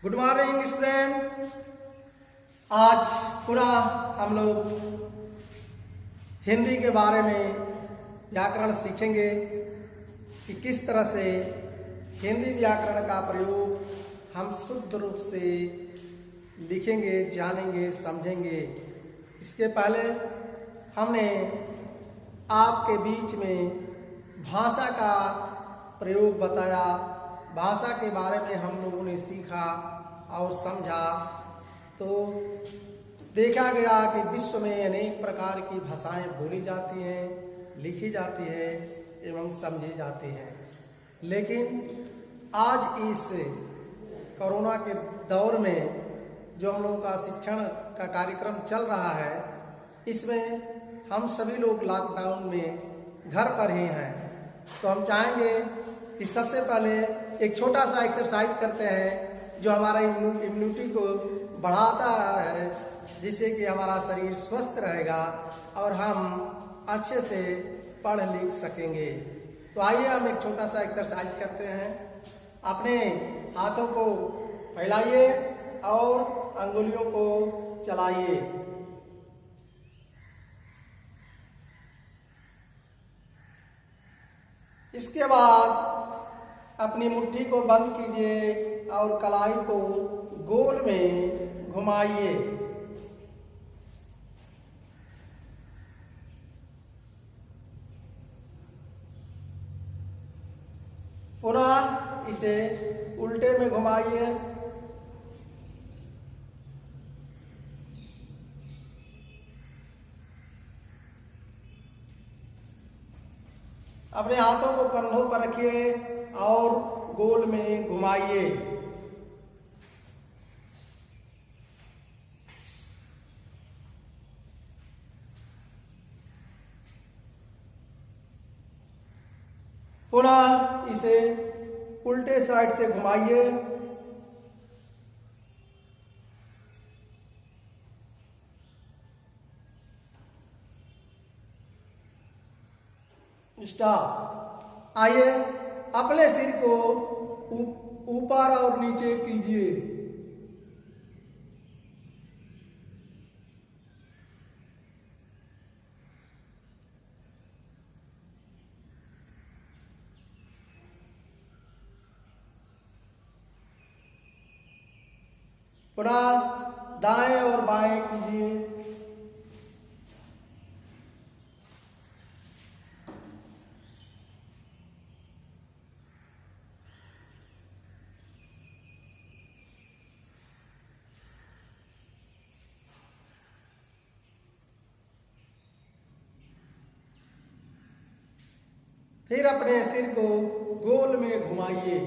Good morning student. आज पुनः हम लोग हिंदी के बारे में व्याकरण सीखेंगे कि किस तरह से हिंदी व्याकरण का प्रयोग हम शुद्ध रूप से लिखेंगे, जानेंगे, समझेंगे। इसके पहले हमने आपके बीच में भाषा का प्रयोग बताया। भाषा के बारे में हम लोगों ने सीखा और समझा। तो देखा गया कि विश्व में अनेक प्रकार की भाषाएं बोली जाती हैं, लिखी जाती है एवं समझी जाती हैं। लेकिन आज इस कोरोना के दौर में जो हम लोगों का शिक्षण का कार्यक्रम चल रहा है, इसमें हम सभी लोग लॉकडाउन में घर पर ही हैं। तो हम चाहेंगे कि सबसे पहले एक छोटा सा एक्सरसाइज करते हैं जो हमारा इम्यूनिटी को बढ़ाता है, जिससे कि हमारा शरीर स्वस्थ रहेगा और हम अच्छे से पढ़ लिख सकेंगे। तो आइए हम एक छोटा सा एक्सरसाइज करते हैं। अपने हाथों को फैलाइए और अंगुलियों को चलाइए। इसके बाद अपनी मुट्ठी को बंद कीजिए और कलाई को गोल में घुमाइए। पुनः इसे उल्टे में घुमाइए। अपने हाथों को कंधों पर रखिए और गोल में घुमाइए। पुनः इसे उल्टे साइड से घुमाइए। स्टॉप। आइए अपने सिर को ऊपर और नीचे कीजिए। पुनः दाएं और बाएं कीजिए। फिर अपने सिर को गोल में घुमाइए।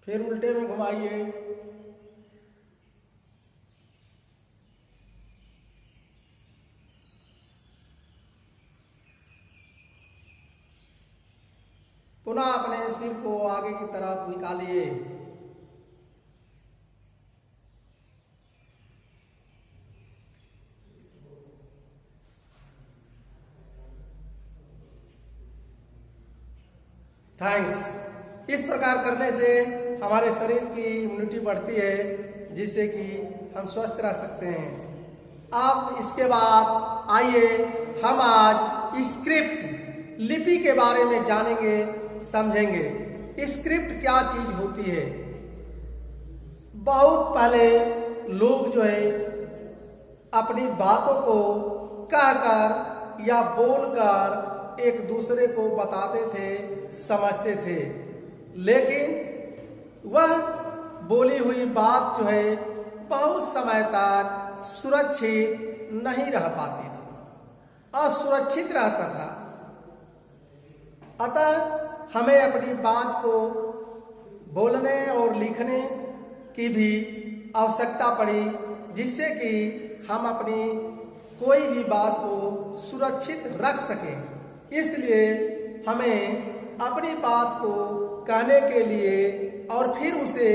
फिर उल्टे में घुमाइए। पुनः अपने सिर को आगे की तरफ निकालिए। थैंक्स। इस प्रकार करने से हमारे शरीर की इम्यूनिटी बढ़ती है, जिससे कि हम स्वस्थ रह सकते हैं। अब इसके बाद आइए हम आज स्क्रिप्ट लिपि के बारे में जानेंगे, समझेंगे। स्क्रिप्ट क्या चीज होती है। बहुत पहले लोग जो है अपनी बातों को कहकर या बोलकर एक दूसरे को बताते थे, समझते थे। लेकिन वह बोली हुई बात जो है बहुत समय तक सुरक्षित नहीं रह पाती थी, असुरक्षित रहता था। अतः हमें अपनी बात को बोलने और लिखने की भी आवश्यकता पड़ी, जिससे कि हम अपनी कोई भी बात को सुरक्षित रख सकें। इसलिए हमें अपनी बात को कहने के लिए और फिर उसे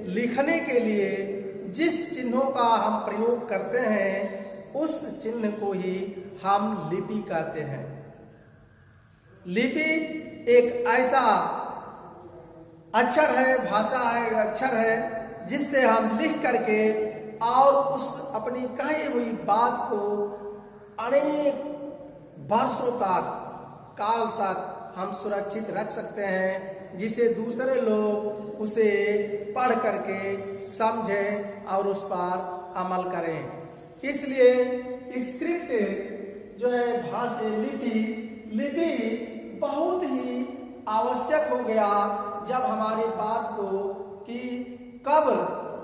लिखने के लिए जिस चिन्हों का हम प्रयोग करते हैं उस चिन्ह को ही हम लिपि कहते हैं। लिपि एक ऐसा अक्षर है, भाषा है, अक्षर है जिससे हम लिख करके और उस अपनी कही हुई बात को अनेक वर्षों तक, काल तक हम सुरक्षित रख सकते हैं, जिसे दूसरे लोग उसे पढ़ करके समझें और उस पर अमल करें। इसलिए स्क्रिप्ट जो है भाषा लिपि बहुत ही आवश्यक हो गया जब हमारी बात को कि कब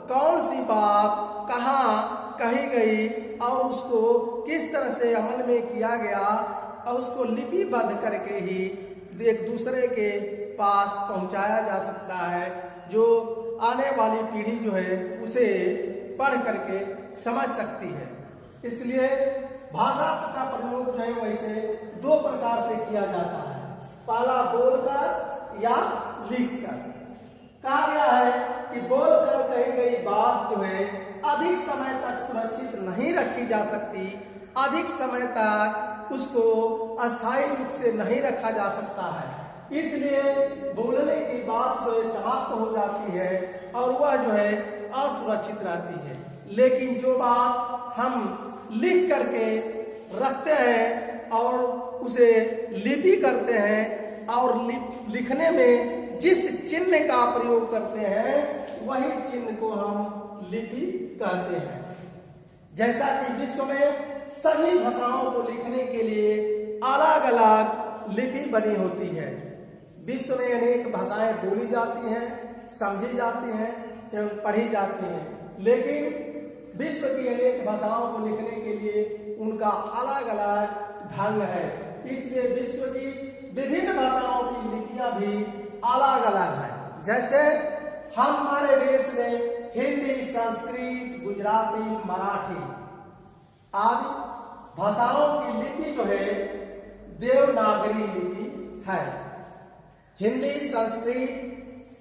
कौन सी बात कहाँ कही गई और उसको किस तरह से अमल में किया गया और उसको लिपिबद्ध करके ही एक दूसरे के पास पहुंचाया जा सकता है, जो आने वाली पीढ़ी जो है उसे पढ़ करके समझ सकती है। इसलिए भाषा का प्रयोग जो है वैसे दो प्रकार से किया जाता है, पहला बोलकर या लिखकर। कहा गया है कि बोलकर कही गई बात जो है अधिक समय तक सुरक्षित नहीं रखी जा सकती, अधिक समय तक उसको अस्थायी रूप से नहीं रखा जा सकता है। इसलिए बोलने की बात जो है समाप्त हो जाती है और वह जो है असुरक्षित रहती है। लेकिन जो बात हम लिख करके रखते हैं और उसे लिपि करते हैं और लिखने में जिस चिन्ह का प्रयोग करते हैं वही चिन्ह को हम लिपि कहते हैं। जैसा कि विश्व में सभी भाषाओं को लिखने के लिए अलग अलग लिपि बनी होती है। विश्व में अनेक भाषाएं बोली जाती हैं, समझी जाती हैं एवं पढ़ी जाती हैं, लेकिन विश्व की अनेक भाषाओं को लिखने के लिए उनका अलग अलग ढंग है। इसलिए विश्व की विभिन्न भाषाओं की लिपियां भी अलग अलग है। जैसे हमारे देश में हिंदी, संस्कृत, गुजराती, मराठी आदि भाषाओं की लिपि जो है देवनागरी लिपि है। हिंदी, संस्कृत,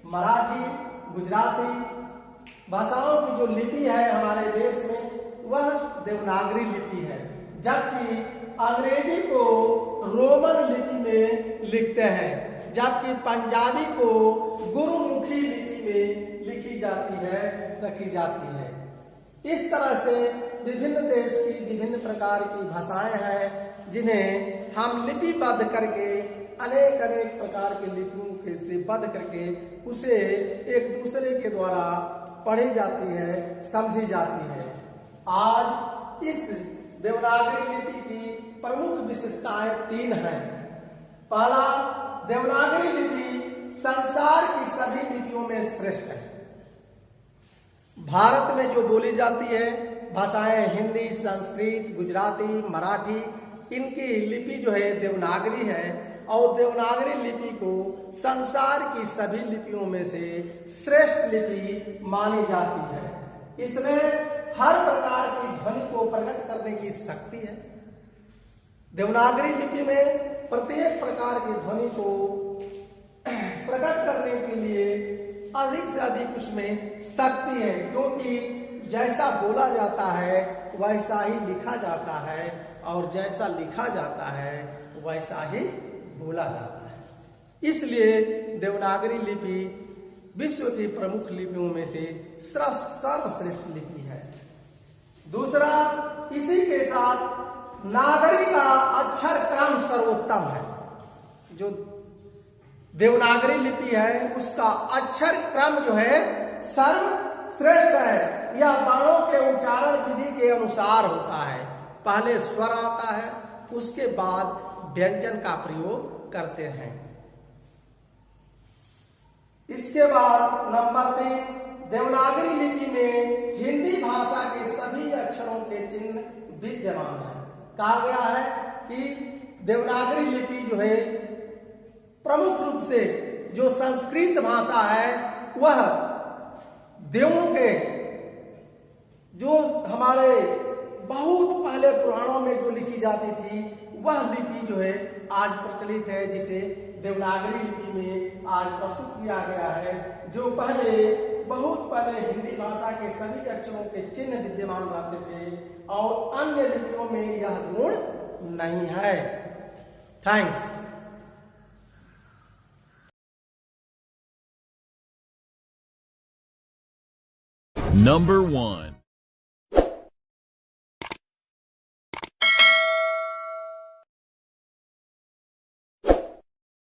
मराठी, गुजराती भाषाओं की जो लिपि है हमारे देश में वह देवनागरी लिपि है, जबकि अंग्रेजी को रोमन लिपि में लिखते हैं, जबकि पंजाबी को गुरुमुखी लिपि में लिखी जाती है, रखी जाती है। इस तरह से विभिन्न देश की विभिन्न प्रकार की भाषाएं हैं जिन्हें हम लिपिबद्ध करके अनेक अनेक प्रकार के लिपियों के से बद्ध करके उसे एक दूसरे के द्वारा पढ़ी जाती है, समझी जाती है। आज इस देवनागरी लिपि की प्रमुख विशेषताएं 3 हैं। पहला, देवनागरी लिपि संसार की सभी लिपियों में श्रेष्ठ है। भारत में जो बोली जाती है भाषाएं हिंदी, संस्कृत, गुजराती, मराठी, इनकी लिपि जो है देवनागरी है और देवनागरी लिपि को संसार की सभी लिपियों में से श्रेष्ठ लिपि मानी जाती है। इसमें हर प्रकार की ध्वनि को प्रकट करने की शक्ति है। देवनागरी लिपि में प्रत्येक प्रकार की ध्वनि को प्रकट करने के लिए अधिक से अधिक उसमें शक्ति है, क्योंकि जैसा बोला जाता है वैसा ही लिखा जाता है और जैसा लिखा जाता है वैसा ही बोला जाता है। इसलिए देवनागरी लिपि विश्व की प्रमुख लिपियों में से सर्वश्रेष्ठ लिपि है। दूसरा, इसी के साथ नागरी का अक्षर क्रम सर्वोत्तम है। जो देवनागरी लिपि है उसका अक्षर क्रम जो है सर्वश्रेष्ठ है। यह वर्णों के उच्चारण विधि के अनुसार होता है। पहले स्वर आता है, उसके बाद व्यंजन का प्रयोग करते हैं। इसके बाद नंबर 3, देवनागरी लिपि में हिंदी भाषा के सभी अक्षरों के चिन्ह विद्यमान है। कहा गया है कि देवनागरी लिपि जो है प्रमुख रूप से जो संस्कृत भाषा है वह देवों के जो हमारे बहुत पहले पुराणों में जो लिखी जाती थी वह लिपि जो है आज प्रचलित है, जिसे देवनागरी लिपि में आज प्रस्तुत किया गया है, जो पहले बहुत पहले हिंदी भाषा के सभी अक्षरों के चिन्ह विद्यमान रहते थे और अन्य लिपियों में यह गुण नहीं है। थैंक्स। Number 1.